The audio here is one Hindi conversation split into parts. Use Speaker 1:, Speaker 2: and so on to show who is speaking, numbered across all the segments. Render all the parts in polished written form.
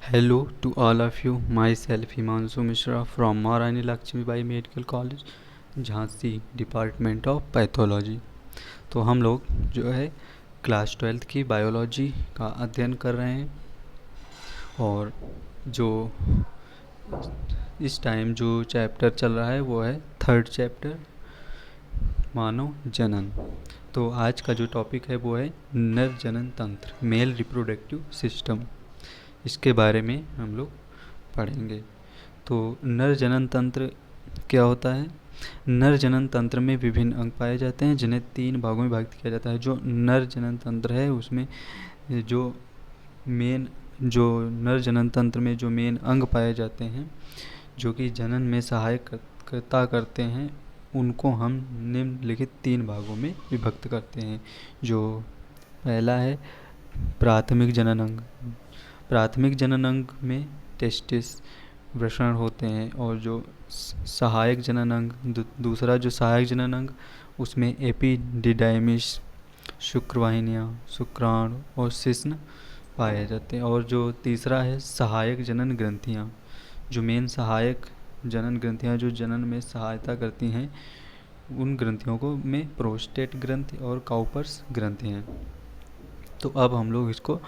Speaker 1: Hello to all of you. Myself Himanshu Mishra from Maharani Lakshmibai Medical College, Jhansi department of pathology. तो हम लोग जो है क्लास 12th की बायोलॉजी का अध्ययन कर रहे हैं और जो इस टाइम जो चैप्टर चल रहा है वो है 3rd चैप्टर मानव जनन। तो आज का जो टॉपिक है वो है नर जनन तंत्र, मेल रिप्रोडक्टिव सिस्टम। इसके बारे में हम लोग पढ़ेंगे। तो नर जनन तंत्र क्या होता है? नर जनन तंत्र में विभिन्न अंग पाए जाते हैं जिन्हें 3 भागों में विभाजित किया जाता है। जो नर जनन तंत्र है उसमें जो नर जनन तंत्र में जो मेन अंग पाए जाते हैं जो कि जनन में सहायता करते हैं, उनको हम निम्नलिखित 3 भागों में विभक्त करते हैं। जो पहला है प्राथमिक जनन अंग। प्राथमिक जनन अंग में टेस्टिस, वृषण होते हैं। और जो सहायक जनन अंग, दूसरा जो सहायक जनन अंग, उसमें एपिडिडाइमिस, शुक्रवाहिनियाँ, शुक्राणु और शिश्न पाए जाते हैं। और जो तीसरा है सहायक जनन ग्रंथियाँ। जो मेन सहायक जनन ग्रंथियाँ जो जनन में सहायता करती हैं, उन ग्रंथियों को में प्रोस्टेट ग्रंथि और काउपर्स ग्रंथि हैं। तो अब हम लोग इसको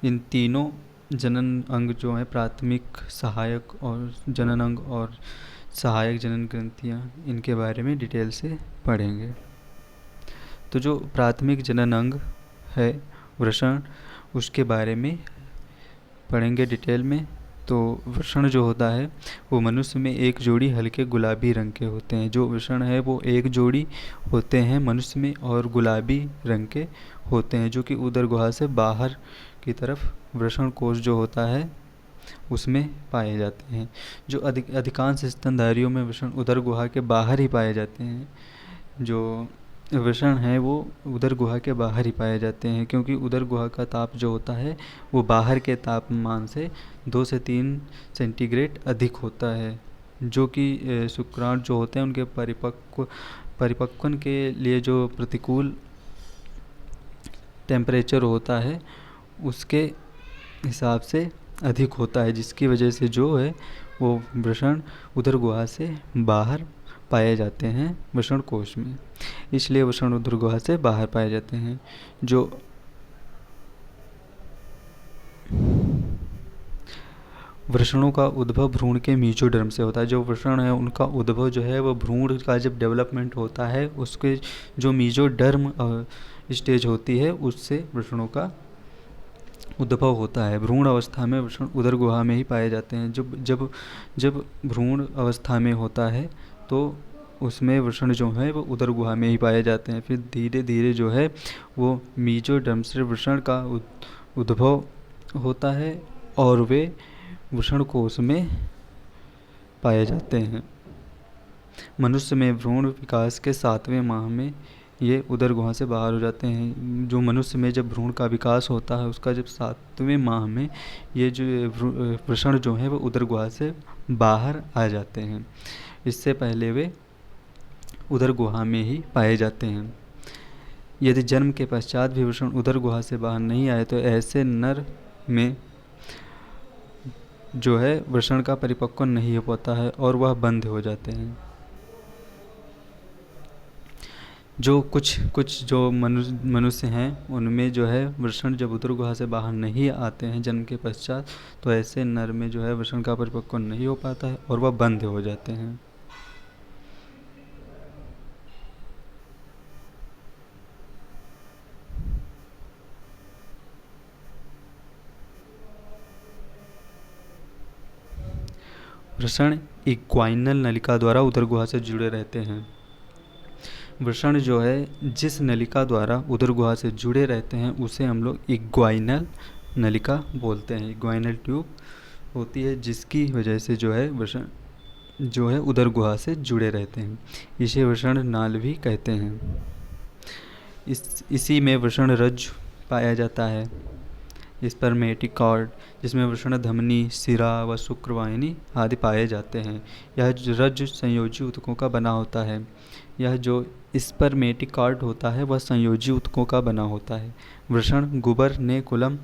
Speaker 1: इन तीनों जनन अंग जो है प्राथमिक, सहायक और जनन अंग और सहायक जनन ग्रंथियाँ, इनके बारे में डिटेल से पढ़ेंगे। तो जो प्राथमिक जनन अंग है वृषण, उसके बारे में पढ़ेंगे डिटेल में। तो वृषण जो होता है वो मनुष्य में एक जोड़ी हल्के गुलाबी रंग के होते हैं। जो वृषण है वो एक जोड़ी होते हैं मनुष्य में और गुलाबी रंग के होते हैं, जो कि उदर गुहा से बाहर की तरफ वृषण कोश जो होता है उसमें पाए जाते हैं। जो अधिकांश स्तनधारियों में वृषण उदर गुहा के बाहर ही पाए जाते हैं। जो वृषण है वो उदर गुहा के बाहर ही पाए जाते हैं, क्योंकि उदर गुहा का ताप जो होता है वो बाहर के तापमान से 2 से 3 सेंटीग्रेड अधिक होता है। जो कि शुक्राणु जो होते हैं उनके परिपक्वन के लिए जो प्रतिकूल टेम्परेचर होता है उसके हिसाब से अधिक होता है, जिसकी वजह से जो है वो वृषण उदर गुहा से बाहर पाए जाते हैं वृषण कोश में। इसलिए वृषण उदर गुहा से बाहर पाए जाते हैं। जो वृषणों का उद्भव भ्रूण के मीजोडर्म से होता है। जो वृषण है उनका उद्भव जो है वो भ्रूण का जब डेवलपमेंट होता है उसके जो मीजोडर्म स्टेज होती है उससे वृषणों का उद्भव होता है। भ्रूण अवस्था में वृषण उदर गुहा में ही पाए जाते हैं। जब भ्रूण अवस्था में होता है तो उसमें वृषण जो है वो उदर गुहा में ही पाए जाते हैं। फिर धीरे धीरे जो है वो मीजोडर्म से वृषण का उद्भव होता है और वे वृषण कोश में पाए जाते हैं। मनुष्य में भ्रूण विकास के 7वें माह में ये उदर गुहा से बाहर हो जाते हैं। जो मनुष्य में जब भ्रूण का विकास होता है उसका जब 7वें माह में ये जो वृषण जो है वो उदर गुहा से बाहर आ जाते हैं। इससे पहले वे उदर गुहा में ही पाए जाते हैं। यदि जन्म के पश्चात भी वृषण उदर गुहा से बाहर नहीं आए तो ऐसे नर में जो है वृषण का परिपक्वन नहीं हो पाता है और वह बंद हो जाते हैं। जो कुछ जो मनुष्य हैं उनमें जो है वृषण जब उदर गुहा से बाहर नहीं आते हैं जन्म के पश्चात, तो ऐसे नर में जो है वृषण का परिपक्वन नहीं हो पाता है और वह बंद हो जाते हैं। वृषण इक्वाइनल नलिका द्वारा उदर गुहा से जुड़े रहते हैं। वृषण जो है जिस नलिका द्वारा उदर गुहा से जुड़े रहते हैं उसे हम लोग इग्वाइनल नलिका बोलते हैं। इग्वाइनल ट्यूब होती है जिसकी वजह से जो है वृषण जो है उदर गुहा से जुड़े रहते हैं। इसे वृषण नाल भी कहते हैं। इसी में वृषण रज्जु पाया जाता है। स्पर्मेटिक कॉर्ड, जिसमें वृषण धमनी, सिरा व शुक्रवाहिनी आदि पाए जाते हैं। यह रज्जु संयोजी ऊतकों का बना होता है। यह जो स्पर्मेटिक कॉर्ड होता है वह संयोजी ऊतकों का बना होता है। वृषण गुबर ने कुलम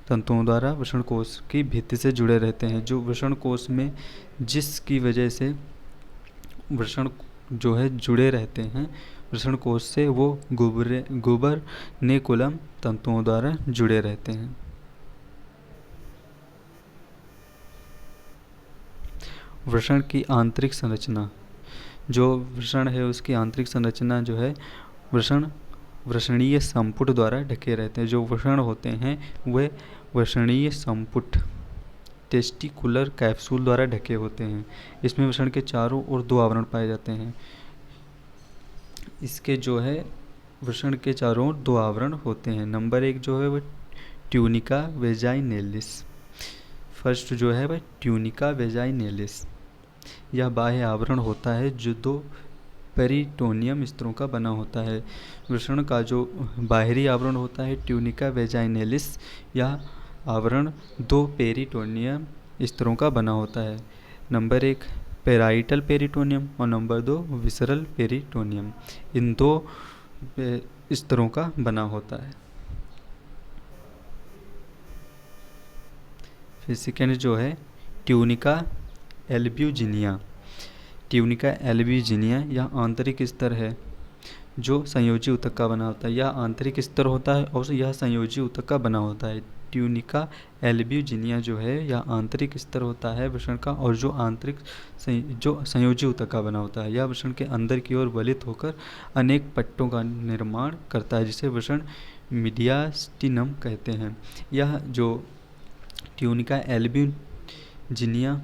Speaker 1: तंतुओं द्वारा वृषण कोश की भित्ति से जुड़े रहते हैं। जो वृषण कोश में जिसकी वजह से वृषण जो है जुड़े रहते हैं वृषण कोश से, वो गुबर ने कुलम तंतुओं द्वारा जुड़े रहते हैं। वृषण की आंतरिक संरचना, जो वृषण है उसकी आंतरिक संरचना जो है वृषणीय संपुट द्वारा ढके रहते हैं। जो वृषण होते हैं वे वृषणीय संपुट टेस्टिकुलर कैप्सूल द्वारा ढके होते हैं। इसमें वृषण के चारों ओर दो आवरण पाए जाते हैं। इसके जो है वृषण के चारों ओर दो आवरण होते हैं। नंबर 1 जो है वह ट्यूनिका वेजाइनेलिस। फर्स्ट जो है वह ट्यूनिका वेजाइनेलिस। यह बाह्य आवरण होता है जो 2 पेरिटोनियम स्तरों का बना होता है। वृषण का जो बाहरी आवरण होता है ट्यूनिका वेजाइनेलिस, यह आवरण 2 पेरिटोनियम स्तरों का बना होता है। नंबर 1 पेराइटल पेरिटोनियम और नंबर 2 विसरल पेरिटोनियम। इन 2 स्तरों का बना होता है। फिर सेकेंड जो है ट्यूनिका एल्ब्यूजिनिया। ट्यूनिका एल्ब्यूजिनिया यह आंतरिक स्तर है जो संयोजी ऊतक का बना होता है। यह आंतरिक स्तर होता है और यह संयोजी ऊतक का बना होता है। ट्यूनिका एल्ब्यूजिनिया जो है यह आंतरिक स्तर होता है वृषण का और जो संयोजी ऊतक का बना होता है। यह वृषण के अंदर की ओर वलित होकर अनेक पट्टों का निर्माण करता है जिसे वृषण मीडियास्टिनम कहते हैं। यह जो ट्यूनिका एल्ब्यूजिनिया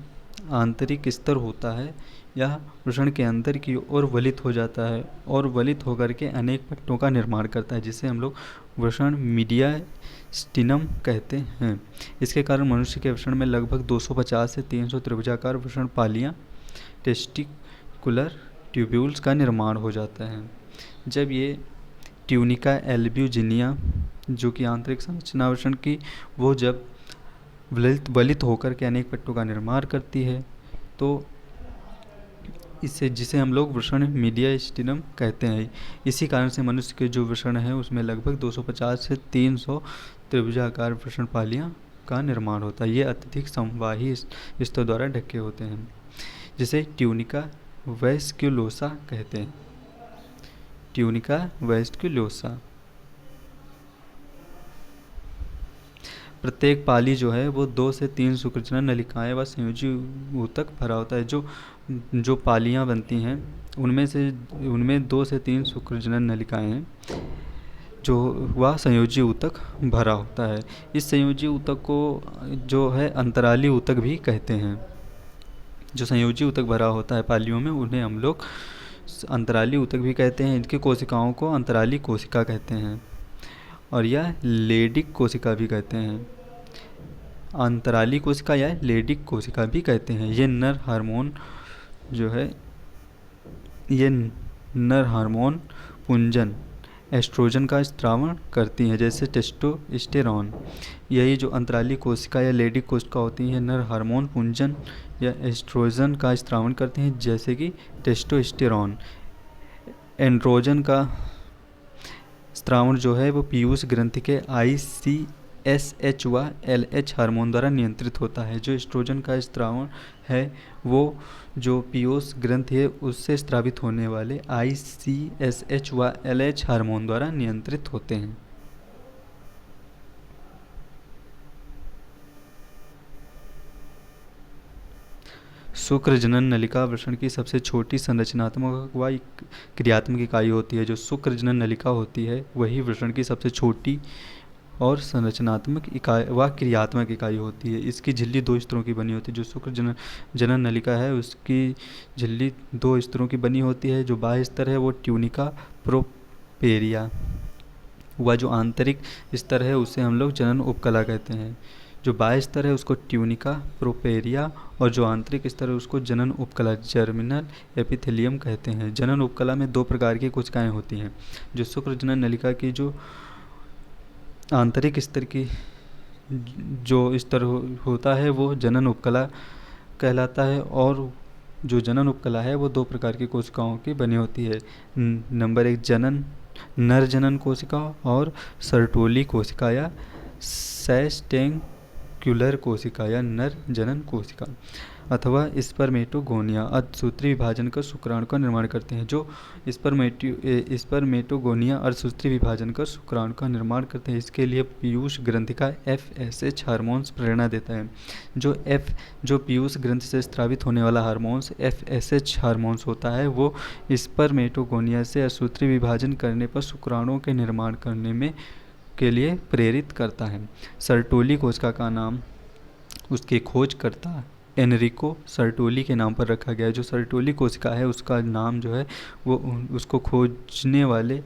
Speaker 1: आंतरिक स्तर होता है यह वृषण के अंदर की ओर वलित हो जाता है और वलित होकर के अनेक पट्टों का निर्माण करता है जिसे हम लोग वृषण मीडियास्टिनम कहते हैं। इसके कारण मनुष्य के वृषण में लगभग 250 से 300 त्रिभुजाकार वृषण पालियाँ टेस्टिकुलर ट्यूब्यूल्स का निर्माण हो जाता है। जब ये ट्यूनिका एल्ब्यूजिनिया जो कि आंतरिक संरचना वृषण की वो जब वलित होकर के अनेक पट्टों का निर्माण करती है तो इससे जिसे हम लोग वृषण मीडियास्टिनम कहते हैं। इसी कारण से मनुष्य के जो वृषण है उसमें लगभग 250 से 300 त्रिभुजाकार वृषण पालियाँ का निर्माण होता है। ये अत्यधिक समवाही स्तर द्वारा ढके होते हैं जिसे ट्यूनिका वेस्क्युलोसा कहते हैं। ट्यूनिका वेस्क्युलोसा। प्रत्येक पाली जो है वो 2 से 3 शुक्रजनन नलिकाएं व संयोजी ऊतक भरा होता है। जो पालियाँ बनती हैं उनमें 2 से 3 शुक्रजनन नलिकाएं हैं जो वह संयोजी ऊतक भरा होता है। इस संयोजी ऊतक को जो है अंतराली ऊतक भी कहते हैं। जो संयोजी ऊतक भरा होता है पालियों में उन्हें हम लोग अंतराली ऊतक भी कहते हैं। इनकी कोशिकाओं को अंतराली कोशिका कहते हैं और यह लेडिक कोशिका भी कहते हैं। अंतराली कोशिका या लेडिक कोशिका भी कहते हैं। ये नर हार्मोन जो है ये नर हार्मोन पुंजन एस्ट्रोजन का स्त्रावण करती हैं जैसे टेस्टोस्टेरॉन। यही जो अंतराली कोशिका या लेडिक कोशिका होती हैं नर हार्मोन पुंजन या एस्ट्रोजन का स्त्रावण करती हैं जैसे कि टेस्टोस्टेरॉन। एंड्रोजन का स्त्रावण जो है वो पीयूष ग्रंथि के ICSH व LH हार्मोन द्वारा नियंत्रित होता है। जो एस्ट्रोजन का स्त्रावण है वो जो पीयूष ग्रंथि है उससे स्रावित होने वाले ICSH व LH हार्मोन द्वारा नियंत्रित होते हैं। शुक्रजनन नलिका वृषण की सबसे छोटी संरचनात्मक व क्रियात्मक इकाई होती है। जो शुक्रजनन नलिका होती है वही वृषण की सबसे छोटी और संरचनात्मक इकाई व क्रियात्मक इकाई होती है। इसकी झिल्ली 2 स्तरों की बनी होती है। जो शुक्रजनन नलिका है उसकी झिल्ली 2 स्तरों की बनी होती है। जो बाह्य स्तर है वो ट्यूनिका प्रोपेरिया व जो आंतरिक स्तर है उसे हम लोग जनन उपकला कहते हैं। जो बाह्य स्तर है उसको ट्यूनिका प्रोपेरिया और जो आंतरिक स्तर है उसको जनन उपकला जर्मिनल एपिथेलियम कहते हैं। जनन उपकला में 2 प्रकार की कोशिकाएं होती हैं। जो शुक्रजनन नलिका की जो आंतरिक स्तर की जो स्तर होता है वो जनन उपकला कहलाता है। और जो जनन उपकला है वो दो प्रकार की कोशिकाओं की बनी होती है। नंबर 1 जनन नर जनन कोशिका और सर्टोली कोशिका या सेस्टेंक्युलर कोशिका या नर जनन कोशिका अथवा स्पर्मेटोगोनिया अर्धसूत्री विभाजन कर शुक्राणु का निर्माण करते हैं। जो स्पर्मेटोगोनिया अर्धसूत्री विभाजन कर शुक्राणु का निर्माण करते हैं, इसके लिए पीयूष ग्रंथि का FSH हार्मोन्स प्रेरणा देता है। जो पीयूष ग्रंथि से स्रावित होने वाला हार्मोन्स FSH हार्मोन्स होता है वो स्पर्मेटोगोनिया से अर्धसूत्री विभाजन करने पर शुक्राणुओं के निर्माण करने में के लिए प्रेरित करता है। सर्टोली कोशिका का नाम उसके खोजकर्ता एनरिको सर्टोली के नाम पर रखा गया है। जो सर्टोली कोशिका है उसका नाम जो है वो उसको खोजने वाले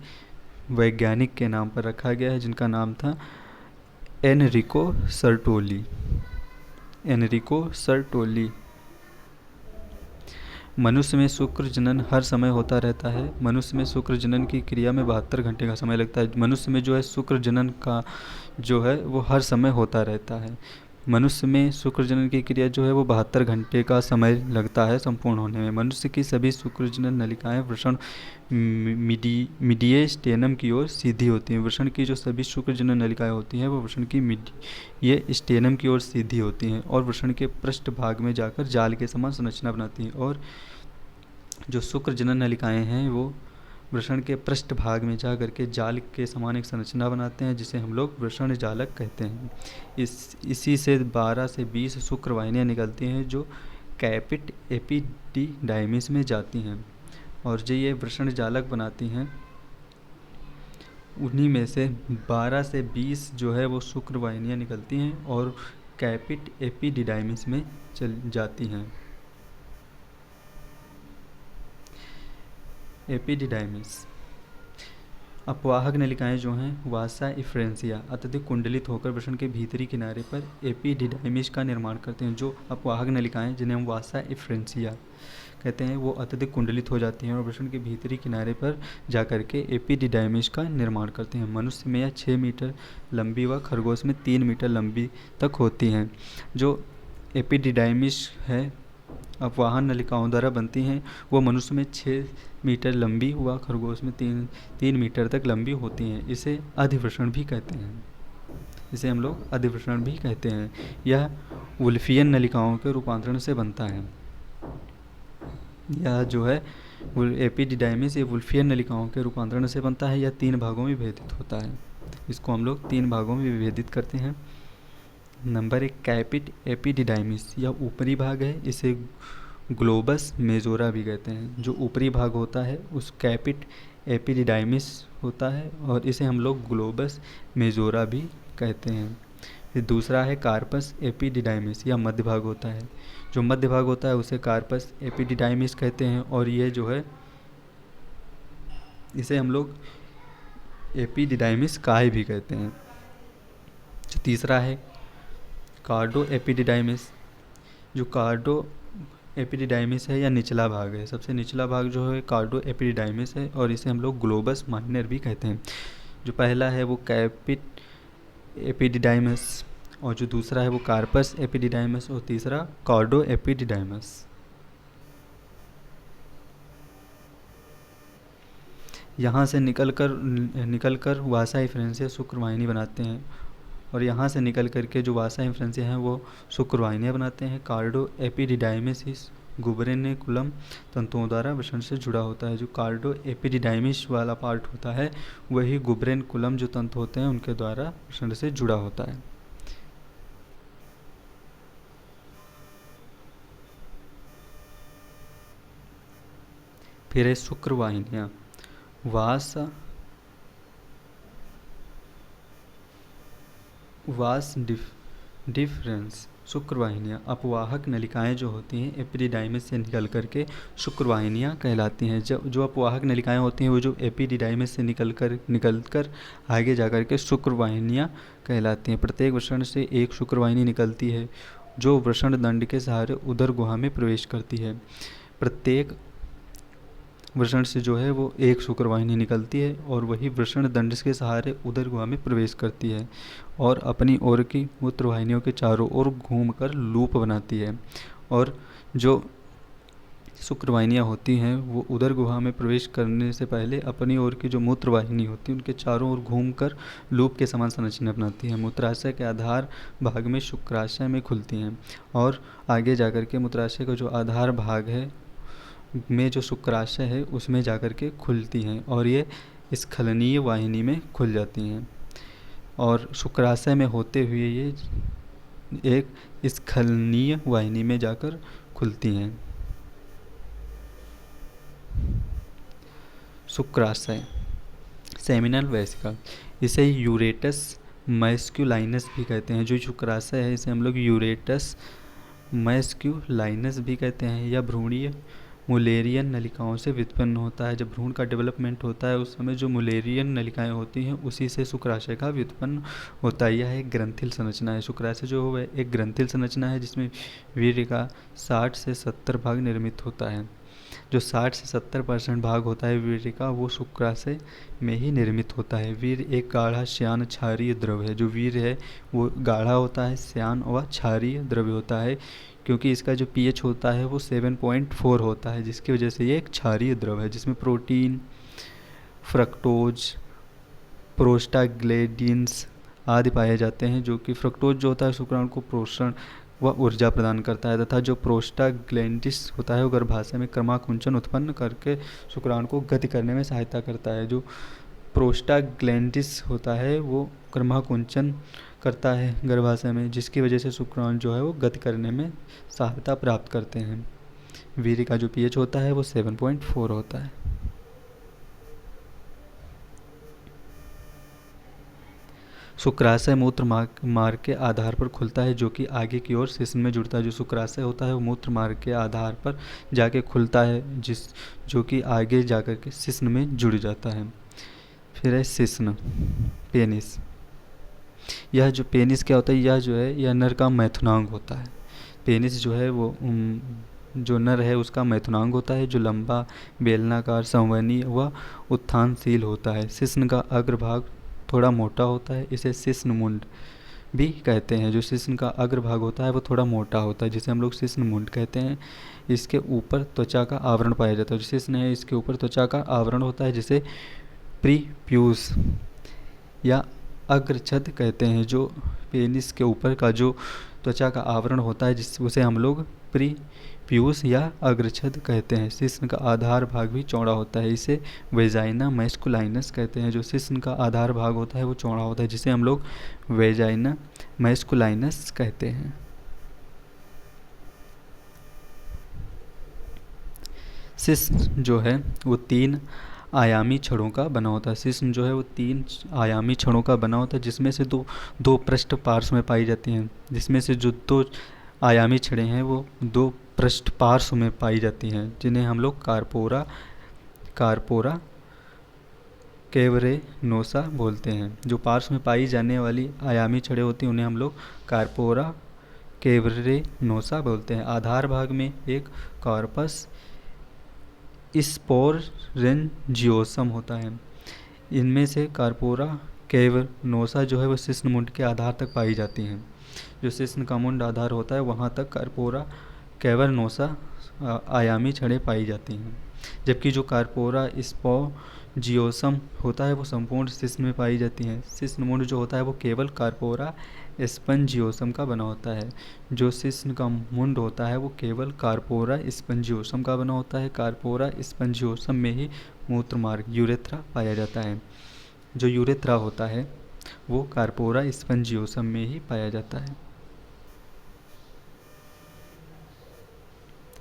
Speaker 1: वैज्ञानिक के नाम पर रखा गया है, जिनका नाम था एनरिको सर्टोली। मनुष्य में शुक्र जनन हर समय होता रहता है। मनुष्य में शुक्र जनन की क्रिया में 72 घंटे का समय लगता है। मनुष्य में जो है शुक्र जनन का जो है वो हर समय होता रहता है। मनुष्य में शुक्र जनन की क्रिया जो है वो 72 घंटे का समय लगता है संपूर्ण होने में। मनुष्य की सभी शुक्र जनन नलिकाएं वृषण मीडियस्टेनम की ओर सीधी होती हैं। वृषण की जो सभी शुक्र जनन नलिकाएं होती हैं वो वृषण की मीडियस्टेनम की ओर सीधी होती हैं और वृषण के पृष्ठ भाग में जाकर जाल के समान संरचना बनाती हैं। और जो शुक्र जनन नलिकाएं हैं वो वृषण के पृष्ठ भाग में जा करके जाल के समान एक संरचना बनाते हैं, जिसे हम लोग वृषण जालक कहते हैं। इसी से 12 से 20 शुक्र वाहिनियाँ निकलती हैं जो कैपिट एपिडिडाइमिस में जाती हैं और जो ये वृषण जालक बनाती हैं उन्हीं में से 12 से 20 जो है वो शुक्र वाहिनियाँ निकलती हैं और कैपिट एपिडिडाइमिस में चल जाती हैं। एपिडिडाइमिस अपवाहक नलिकाएं जो हैं वासा इफ्रेंसिया अत्यधिक कुंडलित होकर वृषण के भीतरी किनारे पर एपिडिडाइमिस का निर्माण करते हैं। जो अपवाहक नलिकाएं जिन्हें हम वासा इफ्रेंसिया कहते हैं वो अत्यधिक कुंडलित हो जाती हैं और वृषण के भीतरी किनारे पर जाकर के एपिडिडाइमिस का निर्माण करते हैं। मनुष्य में यह 6 मीटर लंबी व खरगोश में 3 मीटर लंबी तक होती हैं। जो एपिडिडाइमिस है अपवाहन नलिकाओं द्वारा बनती हैं वो मनुष्य में 6 मीटर लंबी व खरगोश में 3 मीटर तक लंबी होती हैं। इसे अधिवृषण भी कहते हैं। इसे हम लोग अधिवृषण भी कहते हैं। यह वुल्फियन नलिकाओं के रूपांतरण से बनता है। यह जो है एपिडिडाइमिस ये वुल्फियन नलिकाओं के रूपांतरण से बनता है। यह 3 भागों में विभेदित होता है। इसको हम लोग 3 भागों में विभेदित करते हैं। नंबर 1 कैपिट एपिडिडाइमिस यह ऊपरी भाग है। इसे ग्लोबस मेजोरा भी कहते हैं। जो ऊपरी भाग होता है उस कैपिट एपिडिडाइमिस होता है और इसे हम लोग ग्लोबस मेजोरा भी कहते हैं। फिर दूसरा है कार्पस एपिडिडाइमिस यह मध्य भाग होता है। जो मध्य भाग होता है उसे कार्पस एपिडिडाइमिस कहते हैं और ये जो है इसे हम लोग एपिडिडाइमिस काय भी कहते हैं। जो तीसरा है कार्डो एपिडिडाइमिस। जो कार्डो एपिडिडाइमिस है या निचला भाग है, सबसे निचला भाग जो है कार्डो एपिडिडाइमिस है और इसे हम लोग ग्लोबस माइनर भी कहते हैं। जो पहला है वो कैपिट एपिडिडाइमिस और जो दूसरा है वो कार्पस एपिडिडाइमिस और तीसरा कार्डो एपिडिडाइमिस। यहाँ से निकलकर वासा इफ्रेंसिया शुक्रवाहिनी बनाते हैं और यहाँ से निकल करके जो वासा इफ्रेंसिया हैं वो शुक्रवाहिनियाँ बनाते हैं। कार्डो एपिडिडाइमिस इस गुबरेनिकुलम तंतुओं द्वारा वृषण से जुड़ा होता है। जो कार्डो एपिडिडाइमिस वाला पार्ट होता है वही गुबरेनिकुलम जो तंतु होते हैं उनके द्वारा वृषण से जुड़ा होता है। फिर है शुक्रवाहिनियाँ। वास डिफरेंस शुक्रवाहिनियाँ अपवाहक नलिकाएं जो होती हैं एपिडिडाइमिस से निकल करके शुक्रवाहिनियाँ कहलाती हैं। जो अपवाहक नलिकाएं होती हैं वो जो एपिडिडाइमिस से निकल कर आगे जा कर के शुक्रवाहिनियाँ कहलाती हैं। प्रत्येक वृषण से एक शुक्रवाहिनी निकलती है जो वृषण दंड के सहारे उदर गुहा में प्रवेश करती है। प्रत्येक वृषण से जो है वो एक शुक्रवाहिनी निकलती है और वही वृषण दंड के सहारे उदर गुहा में प्रवेश करती है और अपनी ओर की मूत्रवाहिनियों के चारों ओर घूमकर लूप बनाती है। और जो शुक्रवाहिनियाँ होती हैं वो उदर गुहा में प्रवेश करने से पहले अपनी ओर की जो मूत्रवाहिनी होती है उनके चारों ओर घूमकर लूप के समान संरचना अपनाती है। मूत्राशय के आधार भाग में शुक्राशय में खुलती हैं और आगे जाकर के मूत्राशय का जो आधार भाग है में जो शुक्राशय है उसमें जाकर के खुलती हैं और ये स्खलनीय वाहिनी में खुल जाती हैं और शुक्राशय में होते हुए ये एक स्खलनीय वाहिनी में जाकर खुलती हैं। शुक्राशय सेमिनल वेसिकल, इसे यूरेटस मैस्क्यूलाइनस भी कहते हैं। जो शुक्राशय है इसे हम लोग यूरेटस मैस्क्यूलाइनस भी कहते हैं। या भ्रूणीय मुलेरियन नलिकाओं से व्युत्पन्न होता है। जब भ्रूण का डेवलपमेंट होता है उस समय जो मुलेरियन नलिकाएं होती हैं उसी से शुक्राशय का व्युत्पन्न होता है। यह एक ग्रंथिल संरचना है। शुक्राशय जो है एक ग्रंथिल संरचना है जिसमें वीर्य का 60 से 70 भाग निर्मित होता है। जो 60 से 70% भाग होता है वीर्य का वो शुक्राशय में ही निर्मित होता है। वीर्य एक गाढ़ा श्यान क्षारीय द्रव है। जो वीर्य है वो गाढ़ा होता है, श्यान व क्षारीय द्रव्य होता है क्योंकि इसका जो pH होता है वो 7.4 होता है जिसकी वजह से ये एक क्षारीय द्रव है जिसमें प्रोटीन, फ्रक्टोज, प्रोस्टाग्लैंडिन्स आदि पाए जाते हैं। जो कि फ्रक्टोज जो होता है शुक्राणु को पोषण व ऊर्जा प्रदान करता है तथा जो प्रोस्टाग्लैंडिस होता है वो गर्भाशय में क्रमाकुंचन उत्पन्न करके शुक्राणु को गति करने में सहायता करता है। जो प्रोस्टाग्लैंडिस होता है वो क्रमाकुंचन करता है गर्भाशय में जिसकी वजह से शुक्राणु जो है वो गति करने में सहायता प्राप्त करते हैं। वीर्य का जो pH होता है वो 7.4 होता है। शुक्राशय मूत्र मार्ग के आधार पर खुलता है जो कि आगे की ओर शिश्न में जुड़ता है। जो शुक्राशय होता है वो मूत्र मार्ग के आधार पर जाके खुलता है जो कि आगे जाकर के शिश्न में जुड़ जाता है। फिर है शिश्न, पेनिस। यह जो पेनिस क्या होता है, यह जो है यह नर का मैथुनांग होता है। पेनिस जो है वो जो नर है उसका मैथुनांग होता है जो लंबा, बेलनाकार, संवहनी व उत्थानशील होता है। शिश्न का अग्रभाग थोड़ा मोटा होता है, इसे शिश्न मुंड भी कहते हैं। जो शिश्न का अग्रभाग होता है वो थोड़ा मोटा होता है जिसे हम लोग शिश्न मुंड कहते हैं। इसके ऊपर त्वचा का आवरण पाया जाता है। जो शिश्न है इसके ऊपर त्वचा का आवरण होता है जिसे प्रीप्यूस या अग्रछद कहते हैं। जो पेनिस के ऊपर का जो त्वचा का आवरण होता है उसे हम लोग प्रीप्यूस या अग्रछद कहते हैं। शिश्न का आधार भाग भी चौड़ा होता है, इसे वेजाइना मैस्कुलाइनस कहते हैं। जो शिश्न का आधार भाग होता है वो चौड़ा होता है जिसे हम लोग वेजाइना मैस्कुलाइनस कहते हैं। शिश्न जो है वो 3 आयामी छड़ों का बना होता है। शिश्न जो है वो 3 आयामी छड़ों का बना होता है जिसमें से दो पृष्ठ पार्श्व में पाई जाती हैं। जिसमें से जो 2 आयामी छड़ें हैं वो 2 पृष्ठ पार्श्व में पाई जाती हैं जिन्हें हम लोग कार्पोरा कैवरेनोसा बोलते हैं। जो पार्श्व में पाई जाने वाली आयामी छड़ें होती हैं उन्हें हम लोग कार्पोरा कैवरेनोसा बोलते हैं। आधार भाग में एक कॉर्पस स्पोरेंजियोसम होता है। इनमें से कार्पोरा कैवरनोसा जो है वो शिश्न मुंड के आधार तक पाई जाती हैं। जो शिश्न का मुंड आधार होता है वहाँ तक कार्पोरा कैवरनोसा आयामी छड़ें पाई जाती हैं। जबकि जो कार्पोरा स्पोंजियोसम होता है वो संपूर्ण शिश्न में पाई जाती हैं। शिश्न मुंड जो होता है वो केवल कार्पोरा स्पंजियोसम का बना होता है। जो शिश्न का मुंड होता है वो केवल कार्पोरा स्पंजियोसम का बना होता है। कार्पोरा स्पंजियोसम में ही मूत्र मार्ग यूरेथ्रा पाया जाता है। जो यूरेथ्रा होता है वो कार्पोरा स्पंजियोसम में ही पाया जाता है।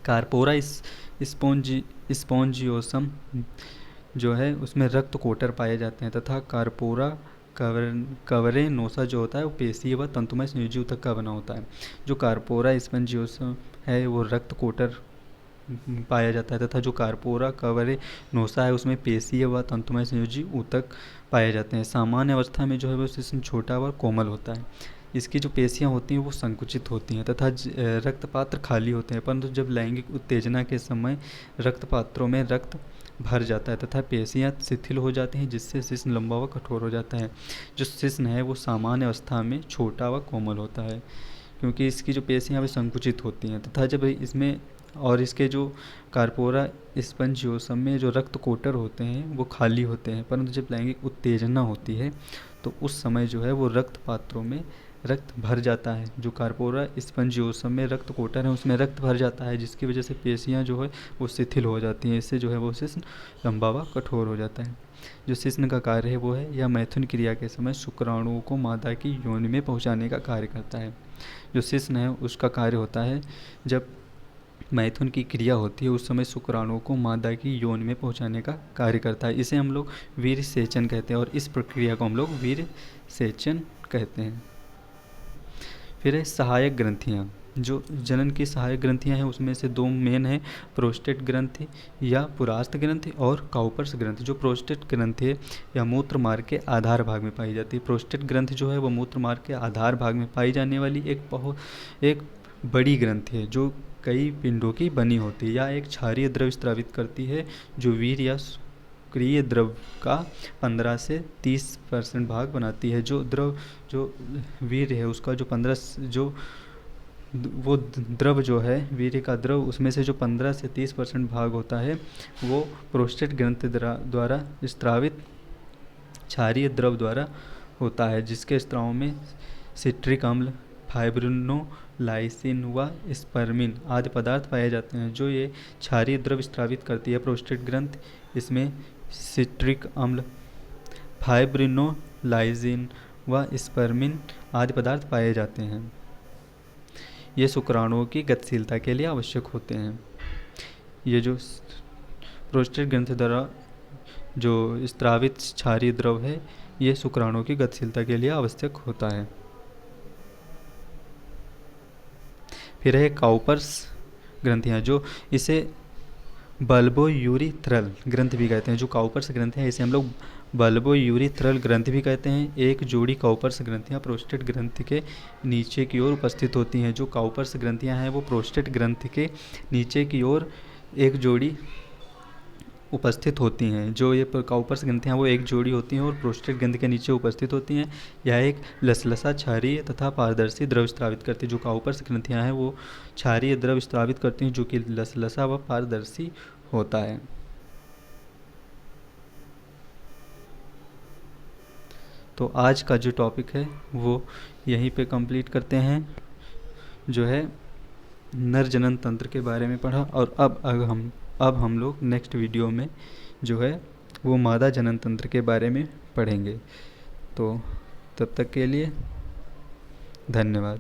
Speaker 1: कार्पोरा स्पॉन्जियोसम जो है उसमें रक्त कोटर पाए जाते हैं तथा कार्पोरा कवरेनोसा जो होता है वो पेशीय व तंतुमय संयोजी ऊतक का बना होता है। जो कार्पोरा स्पंजियोसम है वो रक्त कोटर पाया जाता है तथा जो कार्पोरा कवरेनोसा है उसमें पेशीय व तंतुमय संयोजी ऊतक पाए जाते हैं। सामान्य अवस्था में जो है वो शिश्न छोटा व कोमल होता है। इसकी जो पेशियाँ होती हैं वो संकुचित होती हैं तथा रक्तपात्र खाली होते हैं, परंतु जब लैंगिक उत्तेजना के समय रक्तपात्रों में रक्त भर जाता है तथा पेशियाँ शिथिल हो जाती हैं, जिससे शिश्न लंबा व कठोर हो जाता है। जो शिश्न है वो सामान्य अवस्था में छोटा व कोमल होता है, क्योंकि इसकी जो पेशियाँ वे संकुचित होती हैं, तथा जब इसमें और इसके जो कार्पोरा स्पंजियोसम में जो रक्त कोटर होते हैं वो खाली होते हैं, परंतु जब लैंगिक उत्तेजना होती है तो उस समय जो है वो रक्त पात्रों में रक्त भर जाता है। जो कार्पोरा स्पंजियोसम में रक्त कोटर है उसमें रक्त भर जाता है, जिसकी वजह से पेशियाँ जो है वो शिथिल हो जाती हैं। इससे जो है वो शिश्न लंबा व कठोर हो जाता है। जो शिश्न का कार्य है वो है यह मैथुन क्रिया के समय शुक्राणुओं को मादा की योनि में पहुँचाने का कार्य करता है। जो शिश्न है उसका कार्य होता है जब मैथुन की क्रिया होती है उस समय शुक्राणुओं को मादा की योनि में पहुंचाने का कार्य करता है। इसे हम लोग वीर्य सेचन कहते हैं और इस प्रक्रिया को हम लोग वीर्य सेचन कहते हैं। फिर है सहायक ग्रंथियाँ। जो जनन की सहायक ग्रंथियाँ हैं उसमें से दो मेन है, प्रोस्टेट ग्रंथि या पुरास्त ग्रंथि और काउपर्स ग्रंथि। जो प्रोस्टेट ग्रंथि है यह मूत्र मार्ग के आधार भाग में पाई जाती है। प्रोस्टेट ग्रंथि जो है वह मूत्र मार्ग के आधार भाग में पाई जाने वाली एक बड़ी ग्रंथि है जो कई पिंडों की बनी होती है, या एक क्षारीय द्रव स्रावित करती है जो वीर्य या सक्रिय द्रव का 15 से 30% भाग बनाती है। जो वीर्य है उसका जो 15 वो द्रव जो है वीर्य का द्रव उसमें से जो 15 से 30% भाग होता है वो प्रोस्टेट ग्रंथि द्वारा स्रावित क्षारीय द्रव द्वारा होता है, जिसके स्त्रावों में सिट्रिक अम्ल, फाइब्रिनोलाइसिन व स्पर्मिन आदि पदार्थ पाए जाते हैं। जो ये क्षारीय द्रव स्रावित करती है प्रोस्टेट ग्रंथि, इसमें सिट्रिक अम्ल, फाइब्रिनोलाइसिन व स्पर्मिन आदि पदार्थ पाए जाते हैं। ये शुक्राणुओं की गतिशीलता के लिए आवश्यक होते हैं। ये जो प्रोस्टेट ग्रंथि द्वारा जो स्रावित क्षारीय द्रव है ये शुक्राणुओं की गतिशीलता के लिए आवश्यक होता है। फिर है काउपर्स ग्रंथियाँ, जो इसे बल्बोयूरिथ्रल ग्रंथि भी कहते हैं। जो काउपर्स ग्रंथि हैं इसे हम लोग बल्बोयूरिथ्रल ग्रंथि भी कहते हैं। एक जोड़ी काउपर्स ग्रंथियाँ प्रोस्टेट ग्रंथि के नीचे की ओर उपस्थित होती हैं। जो काउपर्स ग्रंथियाँ हैं वो प्रोस्टेट ग्रंथि के नीचे की ओर एक जोड़ी उपस्थित होती हैं। जो ये काउपर्स ग्रंथियाँ वो एक जोड़ी होती हैं और प्रोस्टेट ग्रंथि के नीचे उपस्थित होती हैं। यह एक लसलसा क्षारीय तथा पारदर्शी द्रव स्रावित करती है। जो काउपर्स ग्रंथियाँ हैं वो क्षारीय द्रव स्रावित करती हैं जो कि लसलसा व पारदर्शी होता है। तो आज का जो टॉपिक है वो यहीं पे कंप्लीट करते हैं, जो है नर जनन तंत्र के बारे में पढ़ा। और अब हम लोग नेक्स्ट वीडियो में जो है वो मादा जनन तंत्र के बारे में पढ़ेंगे। तो तब तक के लिए धन्यवाद।